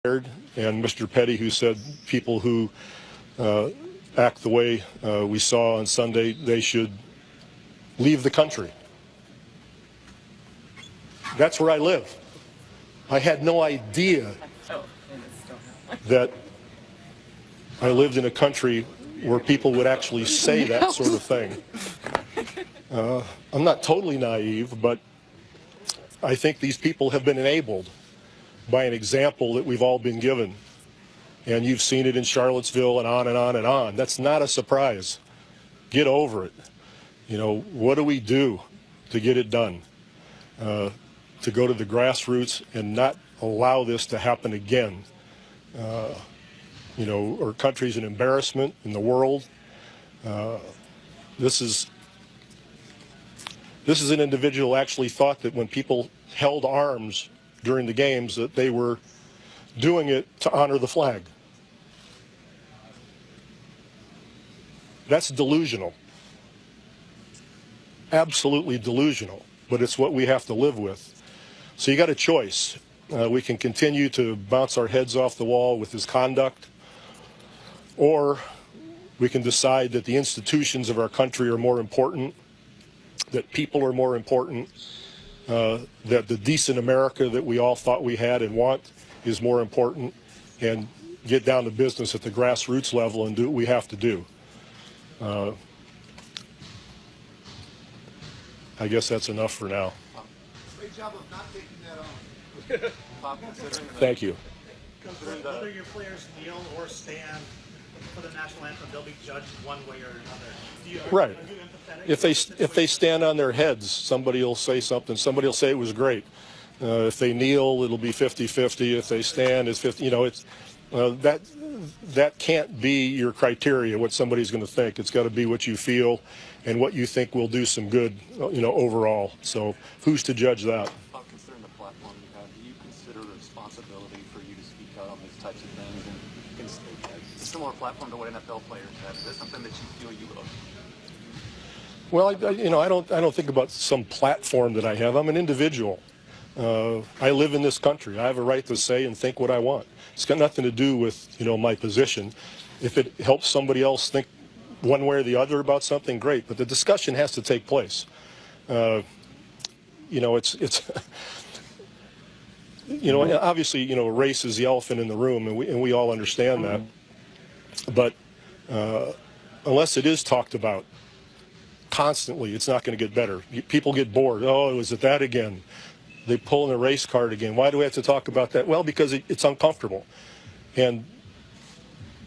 and Mr. Petty, who said people who act the way we saw on Sunday, they should leave the country. That's where I live. I had no idea that I lived in a country where people would actually say that sort of thing. I'm not totally naive, but I think these people have been enabled by an example that we've all been given. And you've seen it in Charlottesville and on and on and on. That's not a surprise. Get over it. You know, what do we do to get it done? To go to the grassroots and not allow this to happen again. You know, our country's an embarrassment in the world. This is an individual who actually thought that when people held arms during the games that they were doing it to honor the flag. That's delusional. Absolutely delusional, but it's what we have to live with. So you got a choice. We can continue to bounce our heads off the wall with his conduct, or we can decide that the institutions of our country are more important, that people are more important, that the decent America that we all thought we had and want is more important, and get down to business at the grassroots level and do what we have to do. I guess that's enough for now. Great job of not taking that on. Thank you. Whether your players kneel or stand for the national anthem, they'll be judged one way or another. Right. If they stand on their heads, somebody will say something. Somebody will say it was great. If they kneel, it'll be 50-50. If they stand, it's 50. You know, it's that can't be your criteria. What somebody's going to think. It's got to be what you feel and what you think will do some good. You know, overall. So who's to judge that? Considering the platform you have, do you consider a responsibility for you to speak out on these types of things and a similar platform to what NFL players have? Is that something that you feel you owe? Well, I don't think about some platform that I have. I'm an individual. I live in this country. I have a right to say and think what I want. It's got nothing to do with, my position. If it helps somebody else think one way or the other about something, great. But the discussion has to take place. It's obviously, race is the elephant in the room, and we all understand that. But unless it is talked about constantly, it's not going to get better. People get bored. Oh, was it that again? They pull in a race card again. Why do we have to talk about that? Well, because it's uncomfortable. And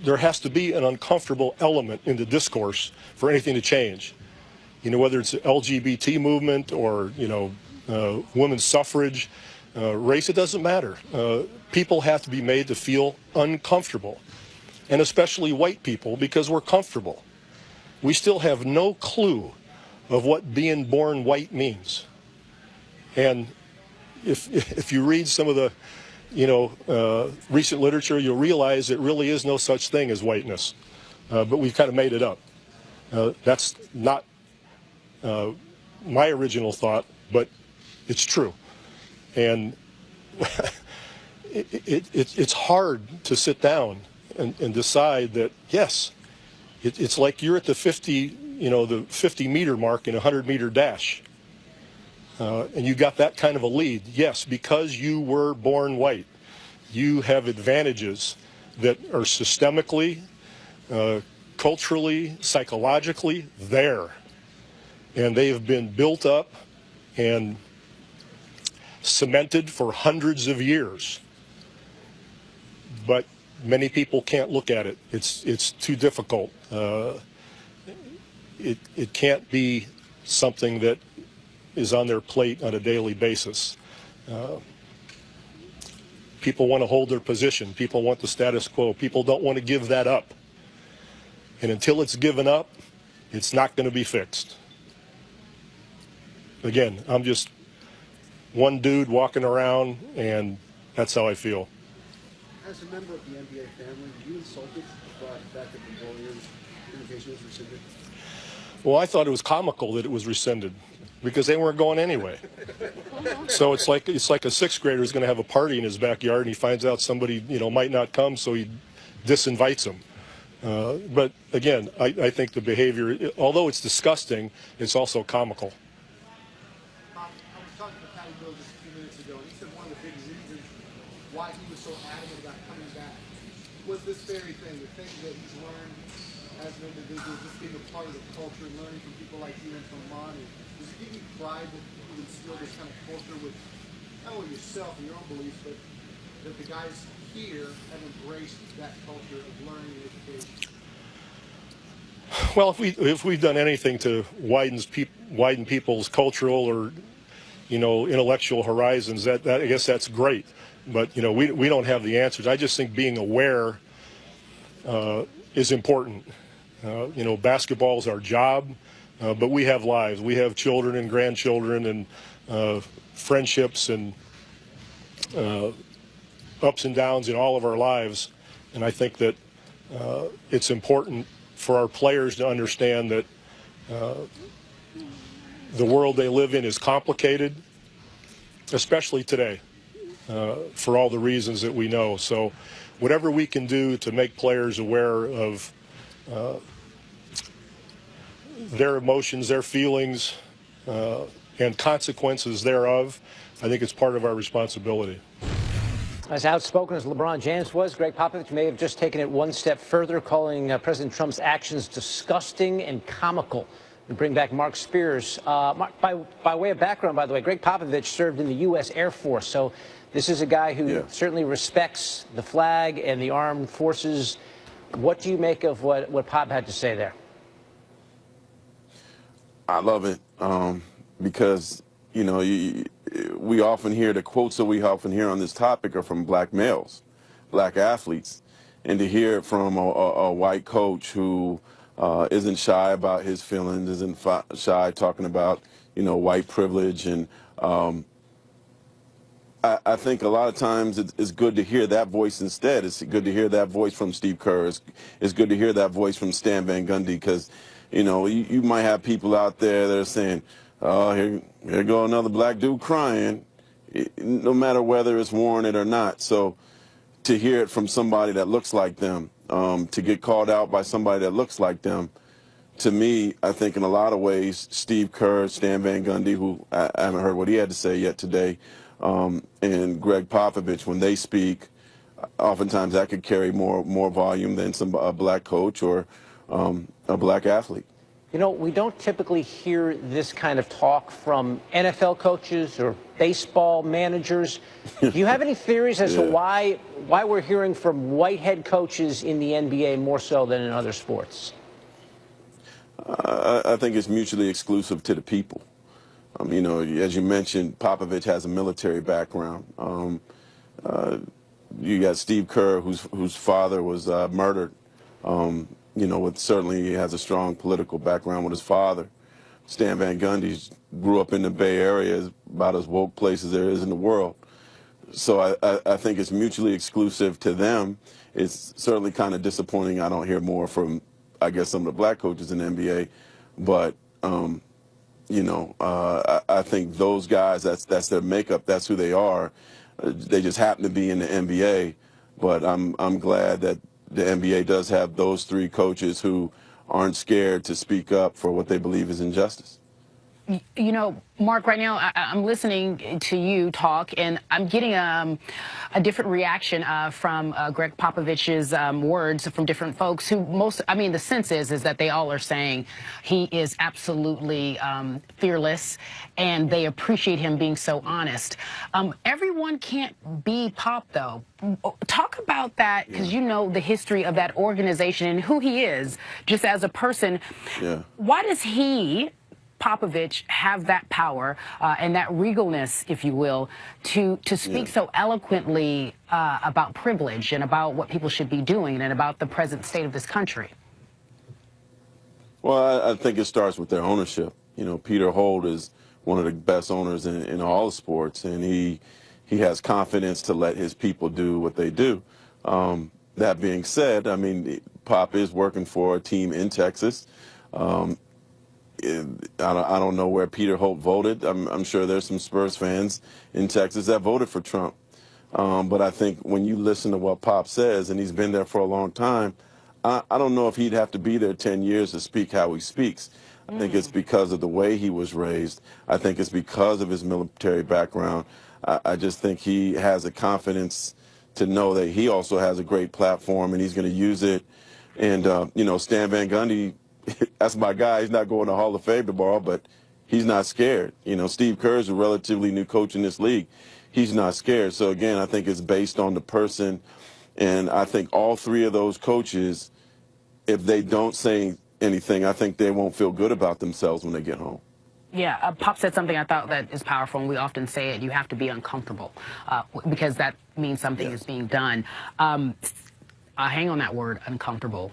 there has to be an uncomfortable element in the discourse for anything to change. Whether it's the LGBT movement or, women's suffrage, race, it doesn't matter. People have to be made to feel uncomfortable, and especially white people, because we're comfortable. We still have no clue of what being born white means. And if you read some of the, recent literature, you'll realize it really is no such thing as whiteness. But we've kind of made it up. That's not my original thought, but it's true. And it's hard to sit down and decide that, yes, it's like you're at the 50-meter mark in a 100-meter dash. And you got that kind of a lead. Yes, because you were born white, you have advantages that are systemically, culturally, psychologically there. And they have been built up and cemented for hundreds of years. But many people can't look at it. It's too difficult. It can't be something that is on their plate on a daily basis. People want to hold their position. People want the status quo. People don't want to give that up. And until it's given up, it's not going to be fixed. Again, I'm just one dude walking around, and that's how I feel. As a member of the NBA family, were you insulted by the fact that the Warriors' invitation was rescinded? Well, I thought it was comical that it was rescinded. because they weren't going anyway. So it's like a sixth grader is going to have a party in his backyard and he finds out somebody might not come, so he disinvites them. But again, I think the behavior, although it's disgusting, it's also comical. I was talking to Patty Mills just a few minutes ago, and he said one of the big reasons why he was so adamant about coming back was this very thing, the thing that he's learned as an individual, just being a part of the culture, learning from people like you and from Monty. Does it give you pride that you instill this kind of culture with not only yourself and your own beliefs, but that the guys here have embraced that culture of learning and education? Well, if we've done anything to widen people's cultural or intellectual horizons, that I guess that's great. But we don't have the answers. I just think being aware is important. Basketball is our job, but we have lives. We have children and grandchildren and friendships and ups and downs in all of our lives. And I think that it's important for our players to understand that the world they live in is complicated, especially today, for all the reasons that we know. So whatever we can do to make players aware of their emotions, their feelings, and consequences thereof, I think it's part of our responsibility. As outspoken as LeBron James was, Gregg Popovich may have just taken it one step further, calling President Trump's actions disgusting and comical. We bring back Mark Spears. By way of background, by the way, Gregg Popovich served in the U.S. Air Force, so this is a guy who certainly respects the flag and the armed forces. What do you make of what Pop had to say there? I love it because, we often hear the quotes that we often hear on this topic are from black males, black athletes. And to hear it from a white coach who isn't shy about his feelings, isn't shy talking about, white privilege. And I think a lot of times it's good to hear that voice instead. It's good to hear that voice from Steve Kerr. It's good to hear that voice from Stan Van Gundy because, you might have people out there that are saying, oh, here go another black dude crying, no matter whether it's warranted or not. So to hear it from somebody that looks like them, to get called out by somebody that looks like them, to me, I think in a lot of ways, Steve Kerr, Stan Van Gundy, who I haven't heard what he had to say yet today, and Gregg Popovich, when they speak, oftentimes that could carry more volume than a black coach or a black athlete. We don't typically hear this kind of talk from NFL coaches or baseball managers. Do you have any theories as to why we're hearing from white head coaches in the NBA more so than in other sports? I think it's mutually exclusive to the people. As you mentioned, Popovich has a military background. You got Steve Kerr, whose father was murdered. Certainly he has a strong political background with his father. Stan Van Gundy grew up in the Bay Area, about as woke place as there is in the world. So I think it's mutually exclusive to them. It's certainly kind of disappointing I don't hear more from, I guess, some of the black coaches in the NBA. But, I think those guys, that's their makeup, that's who they are. They just happen to be in the NBA. But I'm glad that the NBA does have those three coaches who aren't scared to speak up for what they believe is injustice. Mark, right now I'm listening to you talk, and I'm getting a different reaction from Gregg Popovich's words from different folks who the sense is that they all are saying he is absolutely fearless, and they appreciate him being so honest. Everyone can't be Pop, though. Talk about that, because you know the history of that organization and who he is just as a person. Yeah. Why does Popovich have that power and that regalness, if you will, to speak so eloquently about privilege and about what people should be doing and about the present state of this country? Well, I think it starts with their ownership. Peter Holt is one of the best owners in all the sports, and he has confidence to let his people do what they do. That being said, Pop is working for a team in Texas. I don't know where Peter Holt voted. I'm sure there's some Spurs fans in Texas that voted for Trump. But I think when you listen to what Pop says, and he's been there for a long time, I don't know if he'd have to be there 10 years to speak how he speaks. I think it's because of the way he was raised. I think it's because of his military background. I just think he has a confidence to know that he also has a great platform and he's going to use it. And, Stan Van Gundy, that's my guy. He's not going to Hall of Fame tomorrow, but he's not scared. Steve Kerr's a relatively new coach in this league. He's not scared. So, again, I think it's based on the person. And I think all three of those coaches, if they don't say anything, I think they won't feel good about themselves when they get home. Yeah, Pop said something I thought that is powerful, and we often say it. You have to be uncomfortable because that means something is being done. I hang on that word, uncomfortable.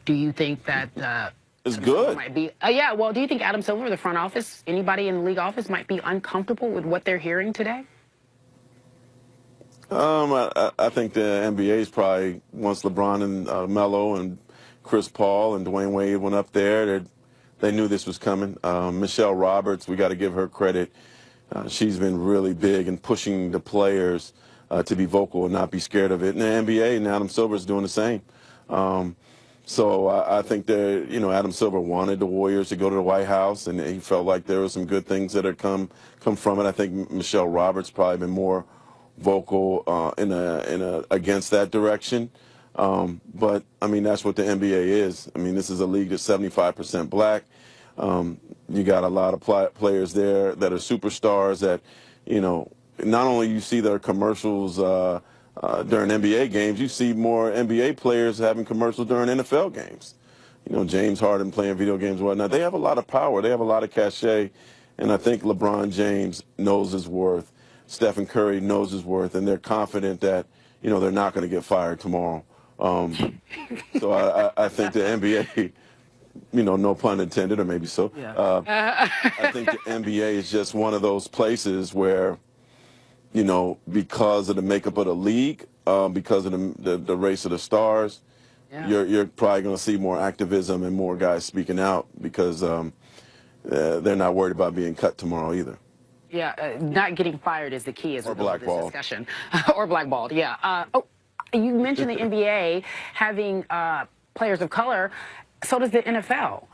Do you think that it's good? Might be, yeah. Well, do you think Adam Silver, the front office, anybody in the league office, might be uncomfortable with what they're hearing today? I think the NBA is probably, once LeBron and Melo and Chris Paul and Dwayne Wade went up there, they knew this was coming. Michelle Roberts, we got to give her credit. She's been really big in pushing the players to be vocal and not be scared of it. And the NBA and Adam Silver is doing the same. So I think that, Adam Silver wanted the Warriors to go to the White House, and he felt like there were some good things that had come from it. I think Michelle Roberts probably been more vocal against that direction. But, I mean, that's what the NBA is. I mean, this is a league that's 75% black. You got a lot of players there that are superstars that, not only you see their commercials during NBA games, you see more NBA players having commercials during NFL games. James Harden playing video games and whatnot. They have a lot of power. They have a lot of cachet. And I think LeBron James knows his worth. Stephen Curry knows his worth. And they're confident that, they're not going to get fired tomorrow. So I think the NBA, no pun intended, or maybe so. Yeah. I think the NBA is just one of those places where, because of the makeup of the league, because of the race of the stars, you're probably going to see more activism and more guys speaking out because they're not worried about being cut tomorrow either. Yeah, not getting fired is the key as we go through this discussion. Or blackballed, yeah. You mentioned the NBA having players of color. So does the NFL.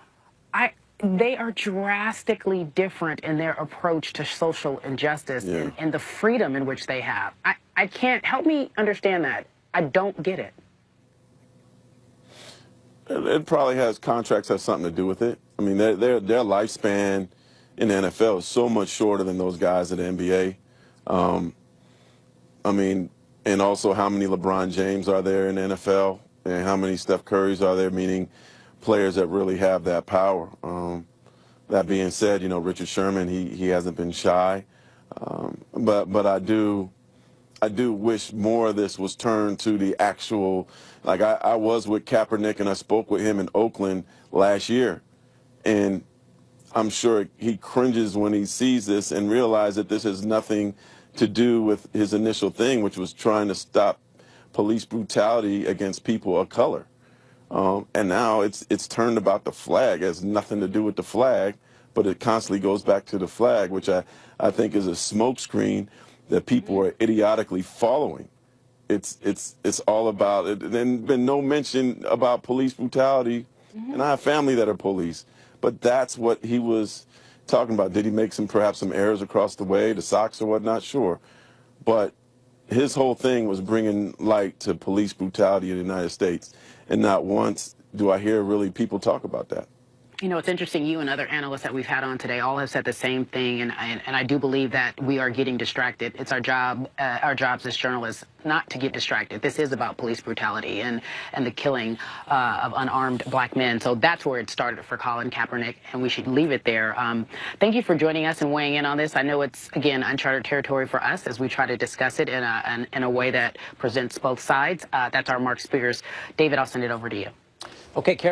They are drastically different in their approach to social injustice and the freedom in which they have. I can't help me understand that. I don't get it. It probably has contracts have something to do with it. I mean, their lifespan in the NFL is so much shorter than those guys at the NBA. I mean, and also how many LeBron James are there in the NFL and how many Steph Currys are there, meaning players that really have that power. That being said, Richard Sherman, he hasn't been shy. But I do wish more of this was turned to the actual, like I was with Kaepernick and I spoke with him in Oakland last year. And I'm sure he cringes when he sees this and realizes that this has nothing to do with his initial thing, which was trying to stop police brutality against people of color. And now it's turned about the flag. It has nothing to do with the flag, but it constantly goes back to the flag, which I think is a smokescreen that people are idiotically following. It's all about it. There's been no mention about police brutality, and I have family that are police. But that's what he was talking about. Did he make perhaps some errors across the way, the socks or whatnot? Sure. But his whole thing was bringing light to police brutality in the United States. And not once do I hear really people talk about that. It's interesting. You and other analysts that we've had on today all have said the same thing, and I do believe that we are getting distracted. It's our jobs as journalists not to get distracted. This is about police brutality and the killing of unarmed black men. So that's where it started for Colin Kaepernick, and we should leave it there. Thank you for joining us and weighing in on this. I know it's, again, uncharted territory for us as we try to discuss it in a way that presents both sides. That's our Mark Spears. David, I'll send it over to you. Okay, Karen.